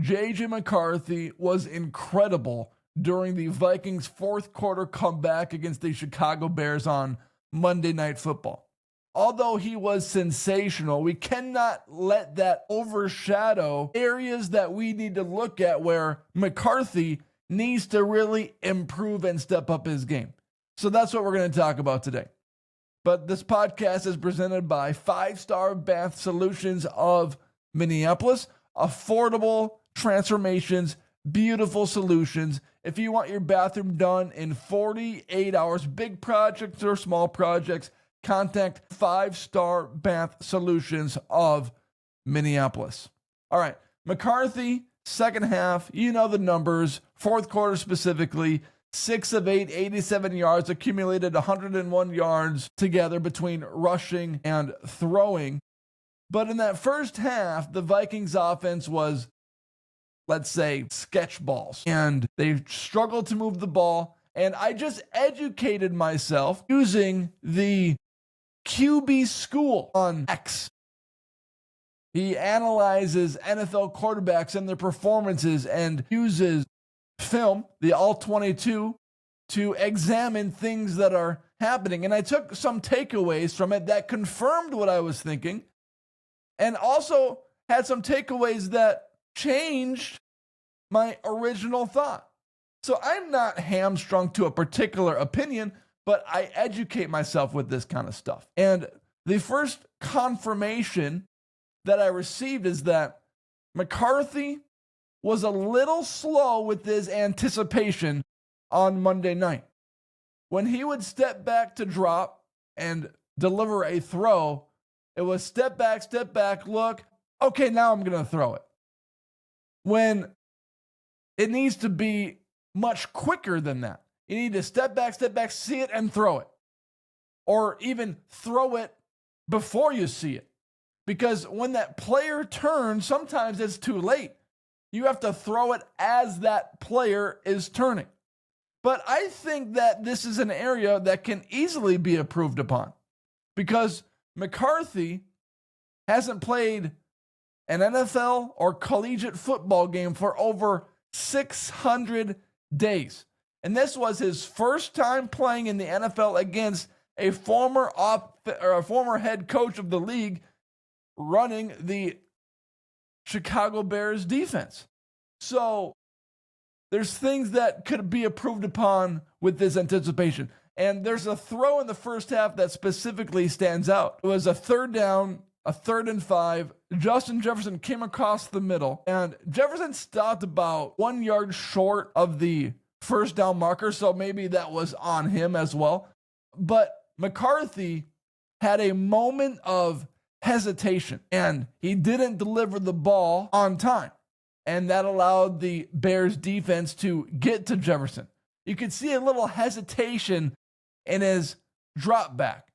J.J. McCarthy was incredible during the Vikings' fourth quarter comeback against the Chicago Bears on Monday Night Football. Although he was sensational, we cannot let that overshadow areas that we need to look at where McCarthy needs to really improve and step up his game. So that's what we're going to talk about today. But this podcast is presented by 5-Star Bath Solutions of Minneapolis. Affordable transformations, beautiful solutions. If you want your bathroom done in 48 hours, big projects or small projects, contact 5-Star Bath Solutions of Minneapolis. All right, McCarthy, second half, you know the numbers, fourth quarter specifically, 6 of 8, 87 yards, accumulated 101 yards together between rushing and throwing. But in that first half, the Vikings offense was, let's say, sketch balls. And they struggled to move the ball. And I just educated myself using the QB school on X. He analyzes NFL quarterbacks and their performances and uses film, the All-22, to examine things that are happening. And I took some takeaways from it that confirmed what I was thinking, and also had some takeaways that changed my original thought. So I'm not hamstrung to a particular opinion, but I educate myself with this kind of stuff. And the first confirmation that I received is that McCarthy was a little slow with his anticipation on Monday night. When he would step back to drop and deliver a throw, it was step back, look, okay, now I'm going to throw it. When it needs to be much quicker than that. You need to step back, see it, and throw it. Or even throw it before you see it. Because when that player turns, sometimes it's too late. You have to throw it as that player is turning. But I think that this is an area that can easily be improved upon. Because McCarthy hasn't played an NFL or collegiate football game for over 600 days. And this was his first time playing in the NFL against a former head coach of the league running the Chicago Bears defense. So there's things that could be improved upon with this anticipation. And there's a throw in the first half that specifically stands out. It was a third down, a 3rd and 5. Justin Jefferson came across the middle, and Jefferson stopped about 1 yard short of the first down marker, so maybe that was on him as well. But McCarthy had a moment of hesitation, and he didn't deliver the ball on time. And that allowed the Bears defense to get to Jefferson. You could see a little hesitation in his drop back.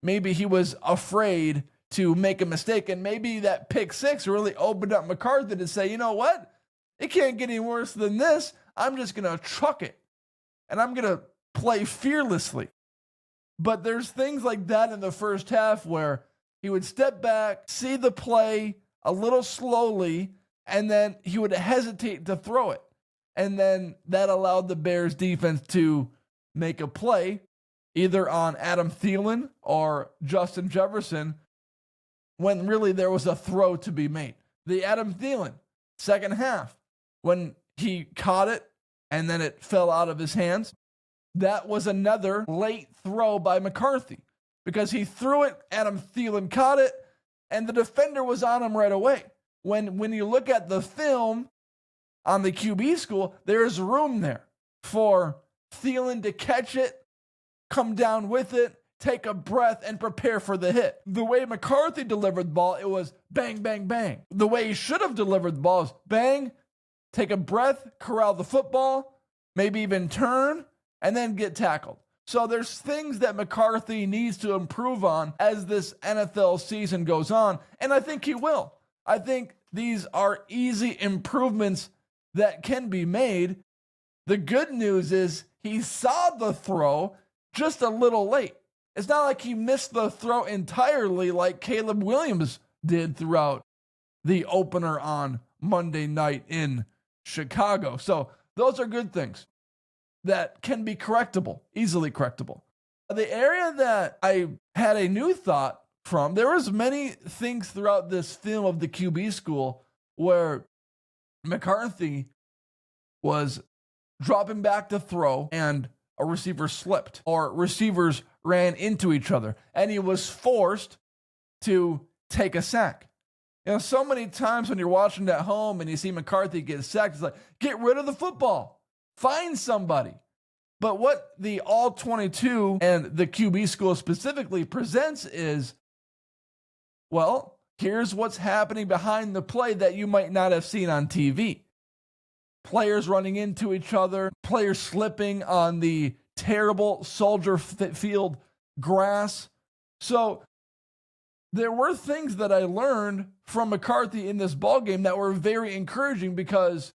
Maybe he was afraid to make a mistake, and maybe that pick six really opened up McCarthy to say, you know what? It can't get any worse than this. I'm just going to truck it, and I'm going to play fearlessly. But there's things like that in the first half where he would step back, see the play a little slowly, and then he would hesitate to throw it. And then that allowed the Bears defense to make a play either on Adam Thielen or Justin Jefferson when really there was a throw to be made. The Adam Thielen, second half, when he caught it and then it fell out of his hands, that was another late throw by McCarthy because he threw it, Adam Thielen caught it, and the defender was on him right away. When you look at the film on the QB school, there's room there for Thielen to catch it, come down with it, take a breath, and prepare for the hit. The way McCarthy delivered the ball, it was bang, bang, bang. The way he should have delivered the ball is bang, take a breath, corral the football, maybe even turn, and then get tackled. So there's things that McCarthy needs to improve on as this NFL season goes on, and I think he will. I think these are easy improvements that can be made. The good news is he saw the throw just a little late. It's not like he missed the throw entirely like Caleb Williams did throughout the opener on Monday night in Chicago. So those are good things that can be correctable, easily correctable. The area that I had a new thought from, there was many things throughout this film of the QB school where McCarthy was dropping back to throw and a receiver slipped or receivers ran into each other and he was forced to take a sack. So many times when you're watching at home and you see McCarthy get sacked, it's like, get rid of the football, find somebody. But what the All 22 and the QB school specifically presents is, well, here's what's happening behind the play that you might not have seen on TV. Players running into each other, players slipping on the terrible Soldier Field grass. So there were things that I learned from McCarthy in this ballgame that were very encouraging because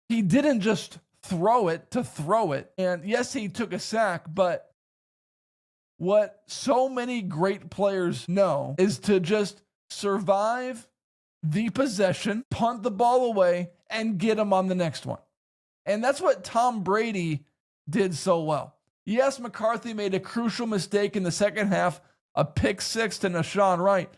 he didn't just throw it to throw it. And yes, he took a sack, but what so many great players know is to just survive the possession, punt the ball away, and get him on the next one. And that's what Tom Brady did so well. Yes, McCarthy made a crucial mistake in the second half, a pick six to Nashawn Wright,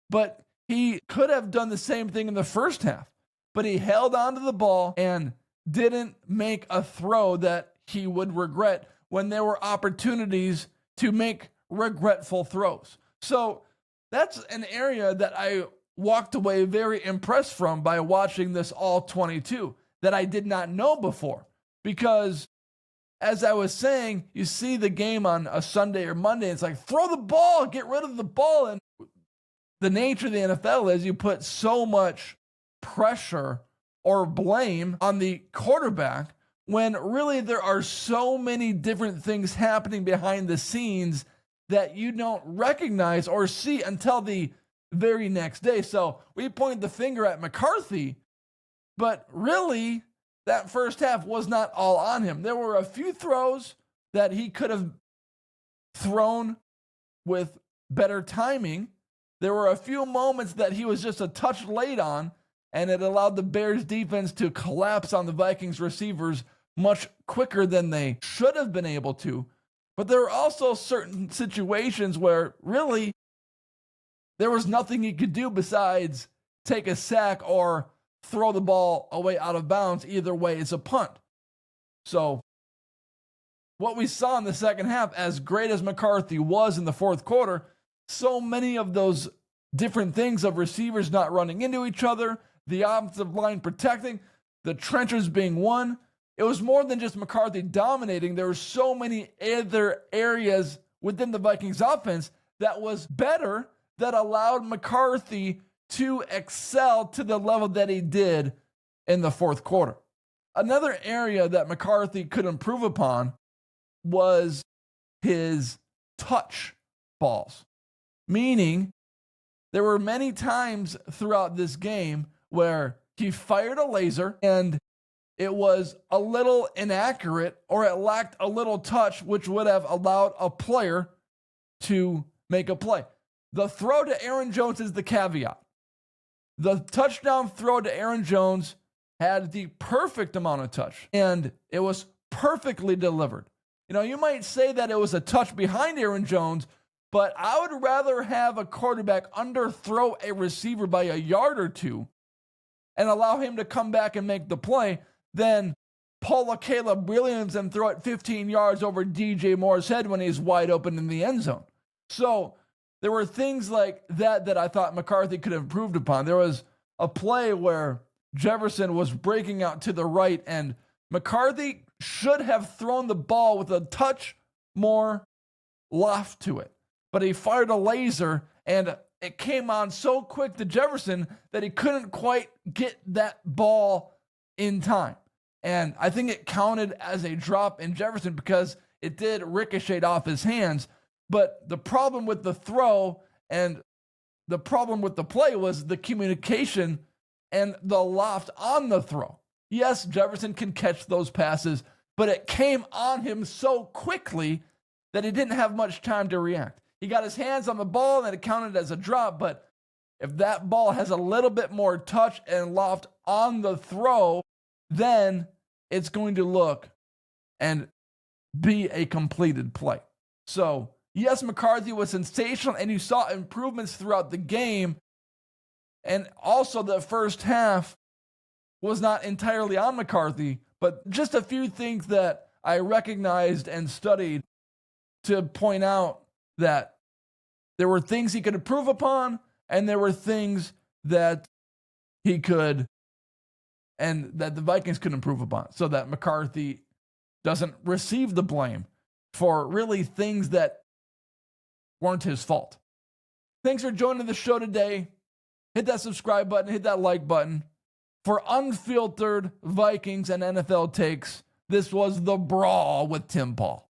but he could have done the same thing in the first half. But he held onto the ball and didn't make a throw that he would regret when there were opportunities to make regretful throws. So that's an area that I walked away very impressed from by watching this All 22 that I did not know before. Because as I was saying, you see the game on a Sunday or Monday, it's like, throw the ball, get rid of the ball. And the nature of the NFL is you put so much pressure or blame on the quarterback when really there are so many different things happening behind the scenes that you don't recognize or see until the very next day. So we point the finger at McCarthy, but really that first half was not all on him. There were a few throws that he could have thrown with better timing. There were a few moments that he was just a touch late on, and it allowed the Bears defense to collapse on the Vikings receivers much quicker than they should have been able to. But there were also certain situations where really there was nothing he could do besides take a sack or throw the ball away out of bounds. Either way, it's a punt. So what we saw in the second half, as great as McCarthy was in the fourth quarter, so many of those different things of receivers not running into each other, the offensive line protecting, the trenches being won. It was more than just McCarthy dominating. There were so many other areas within the Vikings offense that was better, that allowed McCarthy to excel to the level that he did in the fourth quarter. Another area that McCarthy could improve upon was his touch balls. Meaning, there were many times throughout this game where he fired a laser and it was a little inaccurate or it lacked a little touch, which would have allowed a player to make a play. The throw to Aaron Jones is the caveat. The touchdown throw to Aaron Jones had the perfect amount of touch, and it was perfectly delivered. You might say that it was a touch behind Aaron Jones, but I would rather have a quarterback underthrow a receiver by a yard or two and allow him to come back and make the play than pull a Caleb Williams and throw it 15 yards over DJ Moore's head when he's wide open in the end zone. So there were things like that I thought McCarthy could have improved upon. There was a play where Jefferson was breaking out to the right, and McCarthy should have thrown the ball with a touch more loft to it. But he fired a laser, and it came on so quick to Jefferson that he couldn't quite get that ball in time. And I think it counted as a drop in Jefferson because it did ricochet off his hands. But the problem with the throw and the problem with the play was the communication and the loft on the throw. Yes, Jefferson can catch those passes, but it came on him so quickly that he didn't have much time to react. He got his hands on the ball and it counted as a drop, but If that ball has a little bit more touch and loft on the throw, then it's going to look and be a completed play. So, yes, McCarthy was sensational, and you saw improvements throughout the game. And also, the first half was not entirely on McCarthy, but just a few things that I recognized and studied to point out that there were things he could improve upon, and there were things that he could, and that the Vikings could improve upon, so that McCarthy doesn't receive the blame for really things that weren't his fault. Thanks for joining the show today. Hit that subscribe button, hit that like button. For unfiltered Vikings and NFL takes, this was The Brawl with Tim Paul.